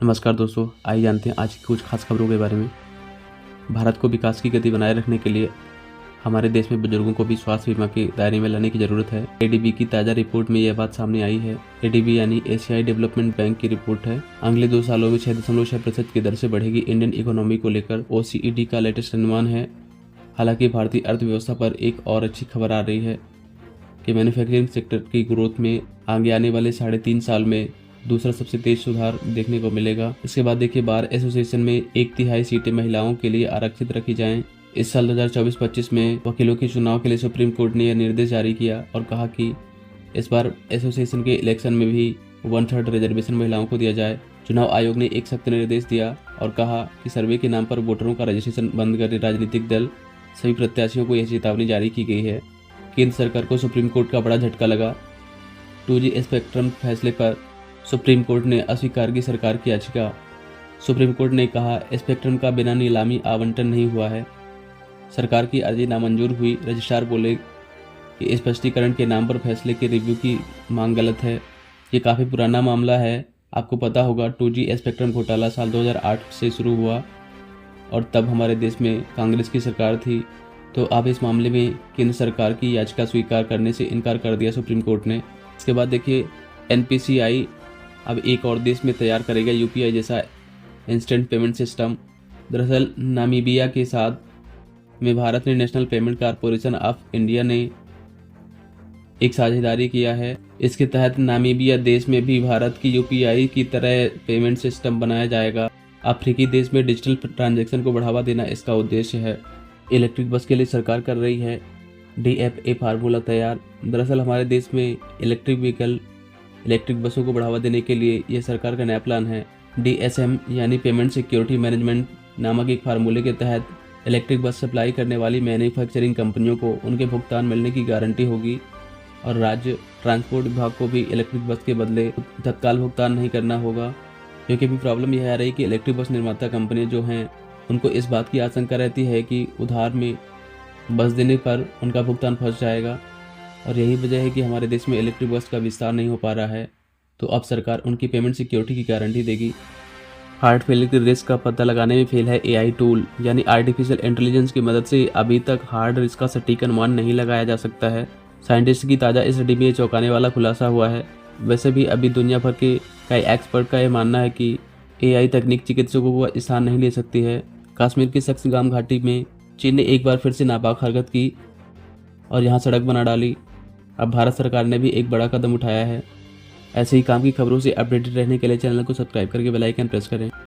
नमस्कार दोस्तों, आइए जानते हैं आज की कुछ खास खबरों के बारे में। भारत को विकास की गति बनाए रखने के लिए हमारे देश में बुजुर्गों को भी स्वास्थ्य बीमा के दायरे में लाने की जरूरत है। एडीबी की ताज़ा रिपोर्ट में यह बात सामने आई है। एडीबी यानी एशियाई डेवलपमेंट बैंक की रिपोर्ट है। अगले 2 सालों में 6.6% की दर से बढ़ेगी इंडियन इकोनॉमी को लेकर ओसीईडी का लेटेस्ट अनुमान है। हालांकि भारतीय अर्थव्यवस्था पर एक और अच्छी खबर आ रही है कि मैन्युफैक्चरिंग सेक्टर की ग्रोथ में आगे आने वाले 3.5 साल में दूसरा सबसे तेज सुधार देखने को मिलेगा। इसके बाद देखिए, बार एसोसिएशन में 1/3 सीटें महिलाओं के लिए आरक्षित रखी जाएं। इस साल 2024-25 में वकीलों के चुनाव के लिए सुप्रीम कोर्ट ने यह निर्देश जारी किया और कहा कि इस बार एसोसिएशन के इलेक्शन में भी 1/3 रिजर्वेशन महिलाओं को दिया जाए। चुनाव आयोग ने एक सख्त निर्देश दिया और कहा कि सर्वे के नाम पर वोटरों का रजिस्ट्रेशन बंद करने राजनीतिक दल सभी प्रत्याशियों को यह चेतावनी जारी की गई है। केंद्र सरकार को सुप्रीम कोर्ट का बड़ा झटका लगा। 2G स्पेक्ट्रम फैसले पर सुप्रीम कोर्ट ने अस्वीकार की सरकार की याचिका। सुप्रीम कोर्ट ने कहा, स्पेक्ट्रम का बिना नीलामी आवंटन नहीं हुआ है। सरकार की अर्जी नामंजूर हुई। रजिस्ट्रार बोले कि स्पष्टीकरण के नाम पर फैसले के रिव्यू की मांग गलत है। ये काफ़ी पुराना मामला है। आपको पता होगा 2G स्पेक्ट्रम घोटाला साल 2008 से शुरू हुआ और तब हमारे देश में कांग्रेस की सरकार थी। तो अब इस मामले में केंद्र सरकार की याचिका स्वीकार करने से इनकार कर दिया सुप्रीम कोर्ट ने। इसके बाद देखिए, NPCI अब एक और देश में तैयार करेगा UPI जैसा इंस्टेंट पेमेंट सिस्टम। दरअसल नामीबिया के साथ में भारत ने national payment corporation of India ने एक साझेदारी किया है। इसके तहत नामीबिया देश में भी भारत की UPI की तरह पेमेंट सिस्टम बनाया जाएगा। अफ्रीकी देश में डिजिटल ट्रांजैक्शन को बढ़ावा देना इसका उद्देश्य है। इलेक्ट्रिक बस के लिए सरकार कर रही है DFA फार्मूला तैयार। दरअसल हमारे देश में इलेक्ट्रिक बसों को बढ़ावा देने के लिए यह सरकार का नया प्लान है। DSM यानी पेमेंट सिक्योरिटी मैनेजमेंट नामक एक फार्मूले के तहत इलेक्ट्रिक बस सप्लाई करने वाली मैन्युफैक्चरिंग कंपनियों को उनके भुगतान मिलने की गारंटी होगी और राज्य ट्रांसपोर्ट विभाग को भी इलेक्ट्रिक बस के बदले तत्काल भुगतान नहीं करना होगा। क्योंकि अभी प्रॉब्लम यह आ रही है कि इलेक्ट्रिक बस निर्माता कंपनियां जो हैं उनको इस बात की आशंका रहती है कि उधार में बस देने पर उनका भुगतान फंस जाएगा और यही वजह है कि हमारे देश में इलेक्ट्रिक बस का विस्तार नहीं हो पा रहा है। तो अब सरकार उनकी पेमेंट सिक्योरिटी की गारंटी देगी। हार्ट फेलियर के रिस्क का पता लगाने में फेल है AI टूल यानी आर्टिफिशियल इंटेलिजेंस की मदद से अभी तक हार्ट रिस्क का सटीक अनुमान नहीं लगाया जा सकता है। साइंटिस्ट की ताज़ा स्टडी में चौंकाने वाला खुलासा हुआ है। वैसे भी अभी दुनिया भर के कई एक्सपर्ट का यह मानना है कि AI तकनीक चिकित्सकों का स्थान नहीं ले सकती है। कश्मीर की सक्सगाम घाटी में चीन ने एक बार फिर से नापाक हरकत की और यहाँ सड़क बना डाली। अब भारत सरकार ने भी एक बड़ा कदम उठाया है। ऐसे ही काम की खबरों से अपडेटेड रहने के लिए चैनल को सब्सक्राइब करके बेल आइकन प्रेस करें।